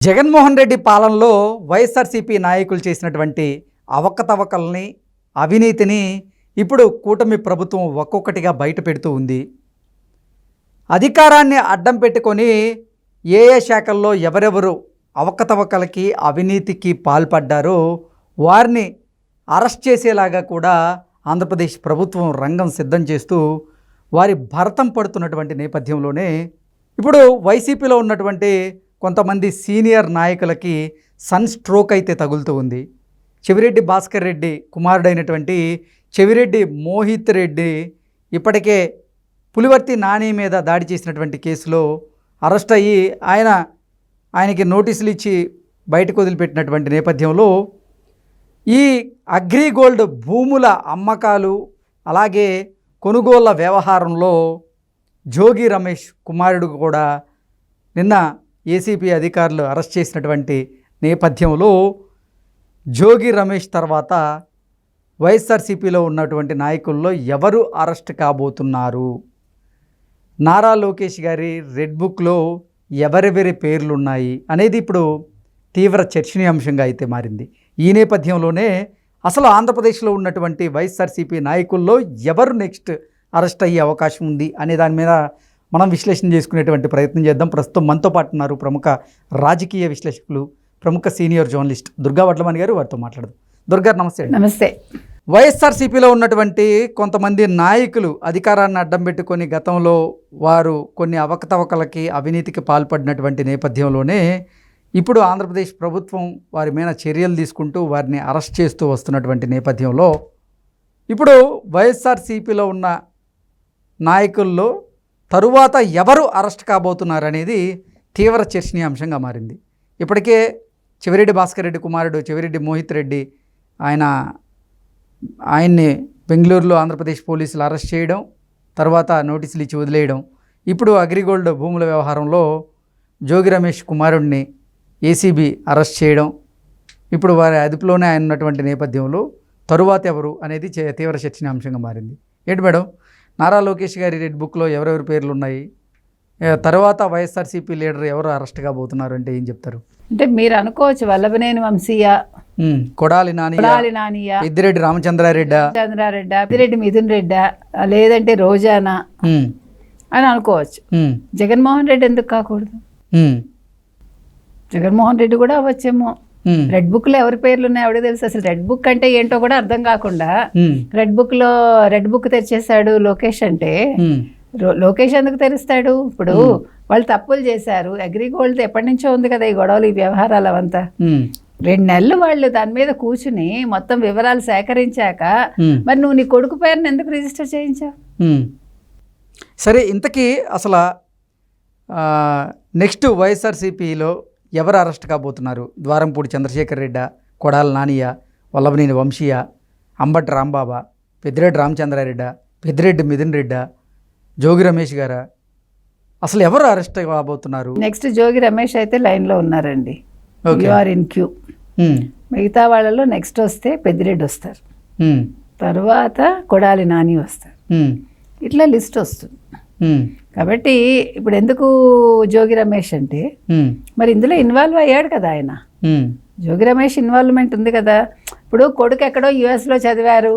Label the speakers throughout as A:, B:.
A: జగన్మోహన్ రెడ్డి పాలనలో వైఎస్ఆర్సీపీ నాయకులు చేసినటువంటి అవకతవకల్ని, అవినీతిని ఇప్పుడు కూటమి ప్రభుత్వం ఒక్కొక్కటిగా బయట పెడుతూ ఉంది. అధికారాన్ని అడ్డం పెట్టుకొని ఏ శాఖల్లో ఎవరెవరు అవకతవకలకి, అవినీతికి పాల్పడ్డారో వారిని అరెస్ట్ చేసేలాగా కూడా ఆంధ్రప్రదేశ్ ప్రభుత్వం రంగం సిద్ధం చేస్తూ వారి భరతం పడుతున్నటువంటి నేపథ్యంలోనే ఇప్పుడు వైసీపీలో ఉన్నటువంటి కొంతమంది సీనియర్ నాయకులకి సన్ స్ట్రోక్ అయితే తగులుతూ ఉంది. చెవిరెడ్డి భాస్కర్ రెడ్డి కుమారుడైనటువంటి చెవిరెడ్డి మోహిత్ రెడ్డి ఇప్పటికే పులివర్తి నాని మీద దాడి చేసినటువంటి కేసులో అరెస్ట్ అయ్యి ఆయనకి నోటీసులు ఇచ్చి బయటకు వదిలిపెట్టినటువంటి నేపథ్యంలో ఈ అగ్రిగోల్డ్ భూముల అమ్మకాలు అలాగే కొనుగోళ్ల వ్యవహారంలో జోగి రమేష్ కుమారుడు కూడా నిన్న ఏసీపీ అధికారులు అరెస్ట్ చేసినటువంటి నేపథ్యంలో జోగి రమేష్ తర్వాత వైఎస్ఆర్సీపీలో ఉన్నటువంటి నాయకుల్లో ఎవరు అరెస్ట్ కాబోతున్నారు, నారా లోకేష్ గారి రెడ్ బుక్లో ఎవరెవరి పేర్లు ఉన్నాయి అనేది ఇప్పుడు తీవ్ర చర్చనీయాంశంగా అయితే మారింది. ఈ నేపథ్యంలోనే అసలు ఆంధ్రప్రదేశ్లో ఉన్నటువంటి వైఎస్ఆర్సీపీ నాయకుల్లో ఎవరు నెక్స్ట్ అరెస్ట్ అయ్యే అవకాశం ఉంది అనే దాని మీద మనం విశ్లేషణ చేసుకునేటువంటి ప్రయత్నం చేద్దాం. ప్రస్తుతం మనతో పాటు ఉన్నారు ప్రముఖ రాజకీయ విశ్లేషకులు, ప్రముఖ సీనియర్ జర్నలిస్ట్ దుర్గా వడ్లమణి గారు. వారితో మాట్లాడదాం. దుర్గా నమస్తే.
B: నమస్తే.
A: వైఎస్ఆర్సీపీలో ఉన్నటువంటి కొంతమంది నాయకులు అధికారాన్ని అడ్డం పెట్టుకొని గతంలో వారు కొన్ని అవకతవకలకి, అవినీతికి పాల్పడినటువంటి నేపథ్యంలోనే ఇప్పుడు ఆంధ్రప్రదేశ్ ప్రభుత్వం వారి మీద చర్యలు తీసుకుంటూ వారిని అరెస్ట్ చేస్తూ వస్తున్నటువంటి నేపథ్యంలో ఇప్పుడు వైఎస్ఆర్సీపీలో ఉన్న నాయకుల్లో తరువాత ఎవరు అరెస్ట్ కాబోతున్నారనేది తీవ్ర చర్చనీయాంశంగా మారింది. ఇప్పటికే చెవిరెడ్డి భాస్కర్ రెడ్డి కుమారుడు చెవిరెడ్డి మోహిత్ రెడ్డి ఆయన్ని బెంగళూరులో ఆంధ్రప్రదేశ్ పోలీసులు అరెస్ట్ చేయడం, తర్వాత నోటీసులు ఇచ్చి వదిలేయడం, ఇప్పుడు అగ్రిగోల్డ్ భూముల వ్యవహారంలో జోగి రమేష్ కుమారుడిని ఏసీబీ అరెస్ట్ చేయడం, ఇప్పుడు వారి అదుపులోనే ఆయన ఉన్నటువంటి నేపథ్యంలో తరువాత ఎవరు అనేది తీవ్ర చర్చనీయాంశంగా మారింది. ఏంటి మేడం, నారా లోకేష్ గారి రెడ్ బుక్లో ఎవరెవరి పేర్లు ఉన్నాయి, తర్వాత వైఎస్ఆర్సీపీ లీడర్ ఎవరు అరెస్ట్ కాబోతున్నారు అంటే ఏం చెప్తారు?
B: అంటే మీరు అనుకోవచ్చు వల్లభనేని వంశీయ,
A: కొడాలి నానియ, పెద్దిరెడ్డి రామచంద్రారెడ్డి,
B: పెద్దిరెడ్డి మిథున్ రెడ్డి, లేదంటే రోజానా అని అనుకోవచ్చు. జగన్మోహన్ రెడ్డి ఎందుకు కాకూడదు? జగన్మోహన్ రెడ్డి కూడా అవ్వచ్చేమో. రెడ్ బుక్ లో ఎవరి పేర్లు ఉన్నాయి ఎవరికి తెలుసు. అసలు రెడ్ బుక్ అంటే ఏంటో కూడా అర్థం కాకుండా రెడ్ బుక్ తెరిచేశాడు లోకేష్ అంటే. లోకేష్ ఎందుకు తెరుస్తాడు? ఇప్పుడు వాళ్ళు తప్పులు చేశారు. అగ్రిగోల్డ్ ఎప్పటి నుంచో ఉంది కదా ఈ గొడవలు, ఈ వ్యవహారాలు అవంతా. 2 నెలలు వాళ్ళు దాని మీద కూర్చుని మొత్తం వివరాలు సేకరించాక మరి నువ్వు నీ కొడుకు పేరుని ఎందుకు రిజిస్టర్ చేయించావు?
A: సరే, ఇంతకీ అసలు నెక్స్ట్ వైఎస్ఆర్సీపీలో ఎవరు అరెస్ట్ కాబోతున్నారు? ద్వారంపూడి చంద్రశేఖర్ రెడ్డి, కొడాలి నానియ, వల్లభనేని వంశీయ, అంబటి రాంబాబా, పెద్దిరెడ్డి రామచంద్రారెడ్డి, పెద్దిరెడ్డి మిథున్ రెడ్డి, జోగి రమేష్ గారా? అసలు ఎవరు అరెస్ట్ కాబోతున్నారు?
B: నెక్స్ట్ జోగి రమేష్ అయితే లైన్లో ఉన్నారండి. You are in queue. మిగతా వాళ్ళలో నెక్స్ట్ వస్తే పెద్దిరెడ్డి వస్తారు, తర్వాత కొడాలి నాని వస్తారు, ఇట్లా లిస్ట్ వస్తుంది. కాబట్టి ఇప్పుడు ఎందుకు జోగి రమేష్ అంటే మరి ఇందులో ఇన్వాల్వ్ అయ్యాడు కదా ఆయన. జోగి రమేష్ ఇన్వాల్వ్మెంట్ ఉంది కదా. ఇప్పుడు కొడుకు ఎక్కడో యుఎస్లో చదివారు,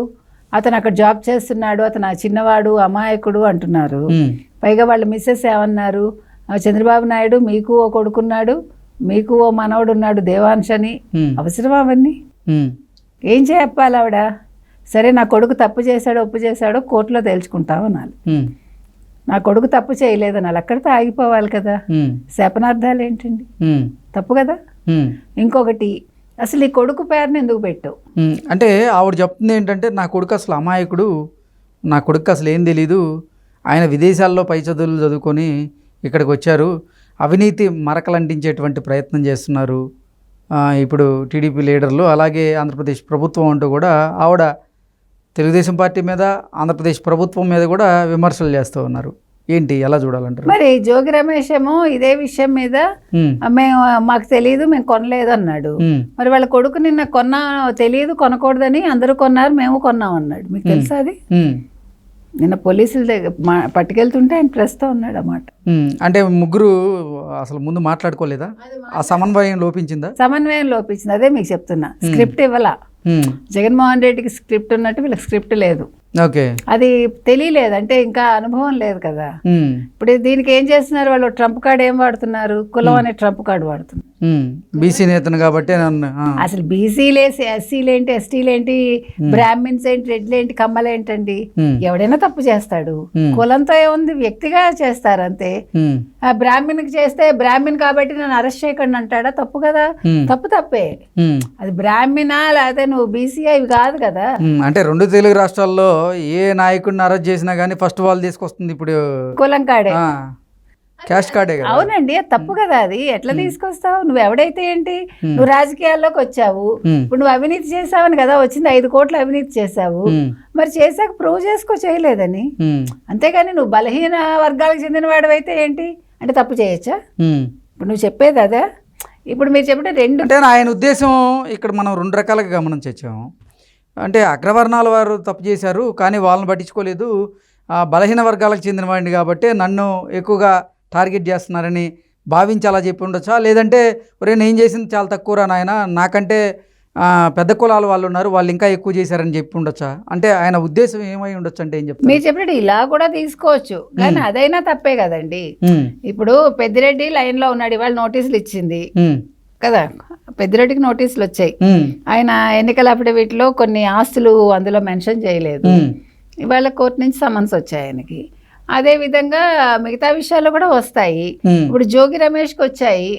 B: అతను అక్కడ జాబ్ చేస్తున్నాడు, అతను చిన్నవాడు అమాయకుడు అంటున్నారు. పైగా వాళ్ళ మిస్సెస్ ఏమన్నారు, చంద్రబాబు నాయుడు మీకు ఓ కొడుకున్నాడు, మీకు ఓ మనవడు ఉన్నాడు దేవాంశ్ అని. అవసరం అవన్నీ? ఏం చెప్పాలి ఆవిడ? సరే నా కొడుకు తప్పు చేశాడో ఒప్పు చేశాడో కోర్టులో తేల్చుకుంటావు అనాలి. నా కొడుకు తప్పు చేయలేదనాలి, అక్కడితో ఆగిపోవాలి కదా. శాపనార్థాలు ఏంటండి? తప్పు కదా. ఇంకొకటి, అసలు ఈ కొడుకు పేరుని ఎందుకు పెట్టావు
A: అంటే ఆవిడ చెప్తుంది ఏంటంటే నా కొడుకు అసలు అమాయకుడు, నా కొడుకు అసలు ఏం తెలీదు, ఆయన విదేశాల్లో పై చదువులు చదువుకొని ఇక్కడికి వచ్చారు, అవినీతి మరకలంటించేటువంటి ప్రయత్నం చేస్తున్నారు ఇప్పుడు టీడీపీ లీడర్లు, అలాగే ఆంధ్రప్రదేశ్ ప్రభుత్వం అంటూ కూడా ఆవిడ తెలుగుదేశం పార్టీ మీద, ఆంధ్రప్రదేశ్ ప్రభుత్వం మీద కూడా విమర్శలు చేస్తూ ఉన్నారు. ఏంటి, ఎలా చూడాలంటారు?
B: మరి జోగి రమేష్ ఏమో ఇదే విషయం మీద మాకు తెలియదు, మేము కొనలేదు అన్నాడు. మరి వాళ్ళ కొడుకు నిన్న తెలియదు, కొనకూడదని అందరూ కొన్నారు, మేము కొన్నాం అన్నాడు. మీకు తెలుసా అది? నిన్న పోలీసుల దగ్గర పట్టుకెళ్తుంటే ఆయన ప్రెస్తో ఉన్నాడు అన్నమాట.
A: అంటే ముగ్గురు అసలు ముందు మాట్లాడుకోలేదా? ఆ సమన్వయం లోపించిందా?
B: సమన్వయం లోపించింది, అదే మీకు చెప్తున్నా. స్క్రిప్ట్ ఇవ్వాల. జగన్మోహన్ రెడ్డికి స్క్రిప్ట్ ఉన్నట్టు వీళ్ళకి స్క్రిప్ట్ లేదు.
A: ఓకే,
B: అది తెలియలేదు అంటే ఇంకా అనుభవం లేదు కదా. ఇప్పుడు దీనికి ఏం చేస్తున్నారు వాళ్ళు? ట్రంప్ కార్డ్ ఏం వాడుతున్నారు? కులం అనే ట్రంప్ కార్డు వాడుతున్నారు.
A: బీసీ నేతను కాబట్టి నన్ను
B: అసలు బీసీలేసి ఎస్సీలేంటి, ఎస్టీలేంటి, బ్రాహ్మిన్స్ ఏంటి, రెడ్లేంటి, కమ్మలేంటండి? ఎవడైనా తప్పు చేస్తాడు. కులంతో ఏముంది, వ్యక్తిగా చేస్తారు అంతే. ఆ బ్రాహ్మణ్కి చేస్తే బ్రాహ్మణ్ కాబట్టి నన్ను అరెస్ట్ చేయకండి అంటాడా? తప్పు కదా, తప్పే. అది బ్రాహ్మణా లేకపోతే నువ్వు బీసీ ఇవి కాదు కదా.
A: అంటే 2 తెలుగు రాష్ట్రాల్లో ఏ నాయకుడిని అరెస్ట్ చేసినా గానీ ఫస్ట్ వాళ్ళు తీసుకొస్తుంది ఇప్పుడు
B: కులం కార్డే,
A: క్యాష్ కార్డే కదా.
B: అవునండి, అది తప్పు కదా. అది ఎట్లా తీసుకొస్తావు? నువ్వు ఎవడైతే ఏంటి, నువ్వు రాజకీయాల్లోకి వచ్చావు, ఇప్పుడు నువ్వు అవినీతి చేసావని కదా వచ్చింది. 5 కోట్ల అవినీతి చేసావు, మరి చేశాక ప్రూవ్ చేసుకో చేయలేదని. అంతేగాని నువ్వు బలహీన వర్గాలకు చెందిన వాడివైతే ఏంటి అంటే తప్పు చేయొచ్చా? ఇప్పుడు నువ్వు చెప్పేది అదే. ఇప్పుడు మీరు చెప్పిన 2
A: అంటే ఆయన ఉద్దేశం ఇక్కడ మనం 2 రకాలుగా గమనించాము. అంటే అగ్రవర్ణాల వారు తప్పు చేశారు కానీ వాళ్ళని పట్టించుకోలేదు, బలహీన వర్గాలకు చెందిన వాడిని కాబట్టి నన్ను ఎక్కువగా టార్గెట్ చేస్తున్నారని భావించి అలా చెప్పి ఉండొచ్చా? లేదంటే ఒరే నేను చేసింది చాలా తక్కువరా నాయన, నాకంటే పెద్ద కులాల వాళ్ళు ఉన్నారు, వాళ్ళు ఇంకా ఎక్కువ చేశారని చెప్పి ఉండొచ్చా? అంటే ఆయన ఉద్దేశం ఏమై ఉండొచ్చు అంటే ఏం చెప్తారు?
B: మీరు చెప్పినట్టు ఇలా కూడా తీసుకోవచ్చు కానీ అదైనా తప్పే కదండి. ఇప్పుడు పెద్దిరెడ్డి లైన్లో ఉన్నాడు, ఇవాళ నోటీసులు ఇచ్చింది కదా, పెద్దిరెడ్డికి నోటీసులు వచ్చాయి. ఆయన ఎన్నికల అఫిడవిట్లో కొన్ని ఆస్తులు అందులో మెన్షన్ చేయలేదు, ఇవాళ కోర్టు నుంచి సమన్స్ వచ్చాయి ఆయనకి. అదే విధంగా మిగతా విషయాలు కూడా వస్తాయి. ఇప్పుడు జోగి రమేష్కి వచ్చాయి,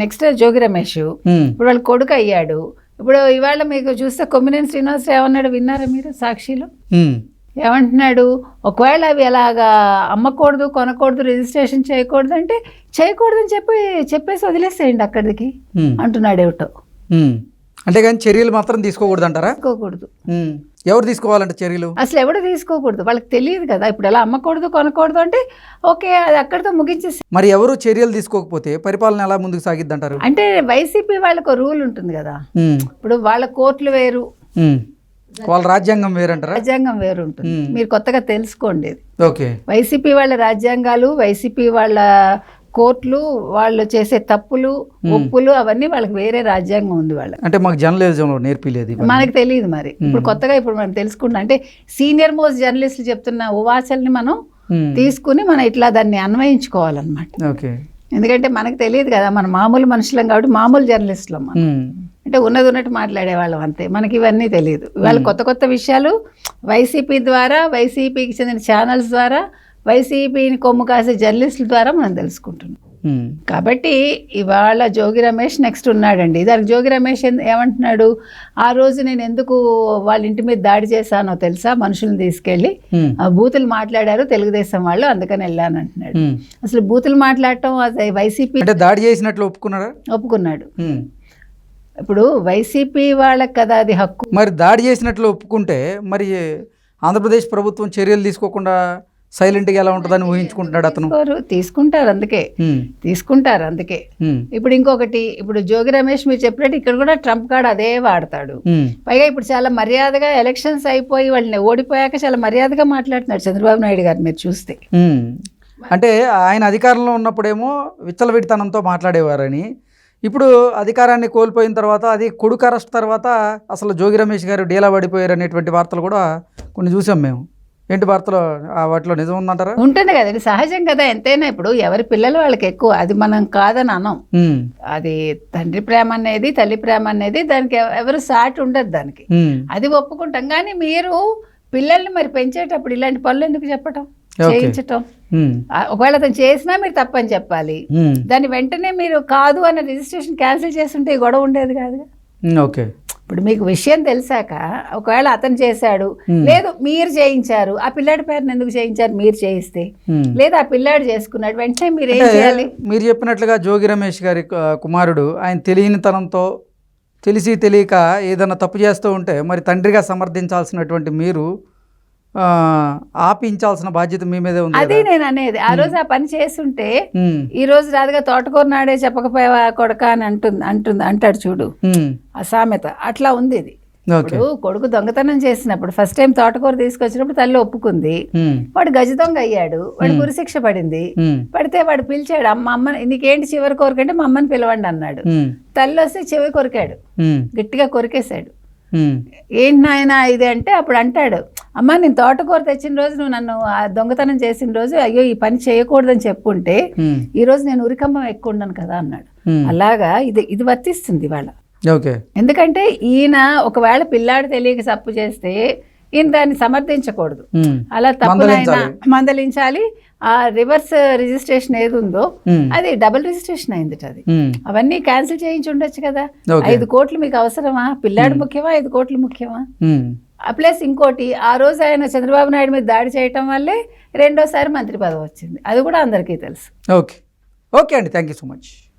B: నెక్స్ట్ జోగి రమేష్ ఇప్పుడు వాళ్ళ కొడుకు అయ్యాడు. ఇప్పుడు ఇవాళ మీకు చూస్తే కొమ్మినేని శ్రీనివాస్ ఏమన్నాడు విన్నారా మీరు? సాక్షిలో ఏమంటున్నాడు? ఒకవేళ అవి ఎలాగా అమ్మకూడదు, కొనకూడదు, రిజిస్ట్రేషన్ చేయకూడదు అంటే చేయకూడదని చెప్పేసి వదిలేసేయండి అక్కడికి అంటున్నాడు. ఏమిటో
A: అంటే కానీ చర్యలు మాత్రం తీసుకోకూడదు అంటారా?
B: తీసుకోకూడదు.
A: ఎవరు తీసుకోవాలంటే చర్యలు?
B: అసలు ఎవరు తీసుకోకూడదు, వాళ్ళకి తెలియదు కదా. ఇప్పుడు ఎలా అమ్మకూడదు, కొనకూడదు అంటే ఓకే అది అక్కడితో ముగించేసి.
A: మరి ఎవరు చర్యలు తీసుకోకపోతే పరిపాలన ఎలా ముందుకు సాగిద్ది అంటారు?
B: అంటే వైసీపీ వాళ్ళకు రూల్ ఉంటుంది కదా. ఇప్పుడు వాళ్ళ కోర్టులు వేరు,
A: వాళ్ళ రాజ్యాంగం వేరంటారా?
B: రాజ్యాంగం వేరు ఉంటుంది, మీరు కొత్తగా తెలుసుకోండి.
A: ఓకే,
B: వైసీపీ వాళ్ళ రాజ్యాంగాలు, వైసీపీ వాళ్ళ కోర్టులు, వాళ్ళు చేసే తప్పులు ఒప్పులు అవన్నీ వాళ్ళకి వేరే రాజ్యాంగం ఉంది వాళ్ళకి.
A: అంటే మాకు జర్నలిజంలో నేర్పిలేదు,
B: మనకి తెలియదు. మరి ఇప్పుడు కొత్తగా ఇప్పుడు మనం తెలుసుకుంటాం. అంటే సీనియర్ మోస్ట్ జర్నలిస్టులు చెప్తున్న ఉవాచల్ని మనం తీసుకుని మనం ఇట్లా దాన్ని అన్వయించుకోవాలన్నమాట.
A: ఓకే,
B: ఎందుకంటే మనకు తెలియదు కదా, మన మామూలు మనుషులం కాబట్టి మామూలు జర్నలిస్టులం మనం. అంటే ఉన్నట్టు మాట్లాడేవాళ్ళం అంతే, మనకి ఇవన్నీ తెలియదు. ఇవాళ కొత్త విషయాలు వైసీపీ ద్వారా, వైసీపీకి చెందిన ఛానల్స్ ద్వారా, వైసీపీని కొమ్ము కాసే జర్నలిస్టుల ద్వారా మనం తెలుసుకుంటున్నాం. కాబట్టి ఇవాళ జోగి రమేష్ నెక్స్ట్ ఉన్నాడండి. దానికి జోగి రమేష్ ఏమంటున్నాడు? ఆ రోజు నేను ఎందుకు వాళ్ళ ఇంటి మీద దాడి చేశానో తెలుసా? మనుషులను తీసుకెళ్ళి బూతులు మాట్లాడారు తెలుగుదేశం వాళ్ళు, అందుకని వెళ్ళాను అంటున్నాడు. అసలు బూతులు మాట్లాడటం అది వైసీపీ
A: దాడి చేసినట్లు
B: ఒప్పుకున్నాడు. ఇప్పుడు వైసీపీ వాళ్ళకి కదా అది హక్కు.
A: మరి దాడి చేసినట్లు ఒప్పుకుంటే మరి ఆంధ్రప్రదేశ్ ప్రభుత్వం చర్యలు తీసుకోకుండా సైలెంట్గా ఎలా ఉంటుందని ఊహించుకుంటున్నాడు అతను.
B: తీసుకుంటారు అందుకే. ఇప్పుడు ఇంకొకటి, ఇప్పుడు జోగి రమేష్ మీరు చెప్పినట్టు ఇక్కడ కూడా ట్రంప్ కార్డ్ అదే వాడతాడు. పైగా ఇప్పుడు చాలా మర్యాదగా ఎలక్షన్స్ అయిపోయి వాళ్ళని ఓడిపోయాక చాలా మర్యాదగా మాట్లాడుతున్నాడు చంద్రబాబు నాయుడు గారు మీరు చూస్తే.
A: అంటే ఆయన అధికారంలో ఉన్నప్పుడేమో విచ్చలవిడితనంతో మాట్లాడేవారని, ఇప్పుడు అధికారాన్ని కోల్పోయిన తర్వాత అది కొడుకు అరెస్ట్ తర్వాత అసలు జోగి రమేష్ గారు డీలా పడిపోయారు అనేటువంటి వార్తలు కూడా కొన్ని చూసాం మేము. ఏంటి వార్తలు, వాటిలో నిజం ఉందంటారా?
B: ఉంటుంది కదండి, సహజం కదా. ఎంతైనా ఇప్పుడు ఎవరి పిల్లలు వాళ్ళకి ఎక్కువ, అది మనం కాదని అనం. అది తండ్రి ప్రేమ అనేది, తల్లి ప్రేమ అనేది దానికి ఎవరు సాటి ఉండదు దానికి, అది ఒప్పుకుంటాం. కానీ మీరు పిల్లల్ని మరి పెంచేటప్పుడు ఇలాంటి పనులు ఎందుకు చెప్పటం, చేయించటం? ఒకవేళ అతను చేసినా మీరు తప్పని చెప్పాలి, దాన్ని వెంటనే మీరు కాదు అన్న రిజిస్ట్రేషన్ క్యాన్సిల్ చేస్తుంటే ఈ గొడవ ఉండేది కాదుగా.
A: ఓకే,
B: ఇప్పుడు మీకు విషయం తెలిసాక ఒకవేళ అతను చేశాడు, లేదు మీరు చేయించారు, ఆ పిల్లాడి పేరుని ఎందుకు చేయించారు? మీరు చేయిస్తే, లేదా ఆ పిల్లాడు చేసుకున్నాడు, వెంటనే మీరు ఏం చేయాలి?
A: మీరు చెప్పినట్లుగా జోగి రమేష్ గారి కుమారుడు ఆయన తెలియనితనంతో తెలిసి తెలియక ఏదైనా తప్పు చేస్తూ ఉంటే మరి తండ్రిగా సమర్థించాల్సినటువంటి మీరు ఆపించాల్సిన బాధ్యత మీ మీదే ఉంది.
B: అది నేను అనేది, ఆ రోజు ఆ పని చేస్తుంటే ఈ రోజు రాదుగా తోటకూర నాడే చెప్పకపోయావా కొడక అని అంటాడు చూడు ఆ సామెత, అట్లా ఉంది ఇది.
A: ఓకే.
B: ఇప్పుడు కొడుకు దొంగతనం చేసినప్పుడు ఫస్ట్ టైం తోటకూర తీసుకొచ్చినప్పుడు తల్లి ఒప్పుకుంది. వాడు గజ దొంగ అయ్యాడు, వాడు ఉరిశిక్ష పడింది. పడితే వాడు పిలిచాడు, అమ్మ నీకేంటి చివరి కోరికంటే మా అమ్మని పిలవండి అన్నాడు. తల్లి వస్తే చెవి కొరికాడు, గట్టిగా కొరికేశాడు. ఏంటి నాయన ఇది అంటే అప్పుడు అంటాడు, అమ్మ నేను తోటకూర తెచ్చిన రోజు నువ్వు నన్ను ఆ దొంగతనం చేసిన రోజు అయ్యో ఈ పని చేయకూడదని చెప్పుంటే ఈ రోజు నేను ఉరికంబం ఎక్కువ ఉన్నాను కదా అన్నాడు. అలాగా ఇది వర్తిస్తుంది ఇవాళ.
A: ఓకే.
B: ఎందుకంటే ఈయన ఒకవేళ పిల్లాడు తెలియక తప్పు చేస్తే ఈయన దాన్ని సమర్థించకూడదు. అలా తప్పునైనా మందలించాలి. ఆ రివర్స్ రిజిస్ట్రేషన్ ఏది ఉందో అది డబుల్ రిజిస్ట్రేషన్ అయింది. అది అవన్నీ క్యాన్సిల్ చేయించి ఉండొచ్చు కదా. 5 కోట్లు మీకు అవసరమా? పిల్లాడు ముఖ్యమా, 5 కోట్లు ముఖ్యమా? ప్లస్ ఇంకోటి, ఆ రోజు ఆయన చంద్రబాబు నాయుడు మీద దాడి చేయటం వల్లే 2వ సారి మంత్రి పదవి వచ్చింది. అది కూడా అందరికీ తెలుసు.
A: ఓకే. ఓకే అండి, థ్యాంక్ యూ సో మచ్.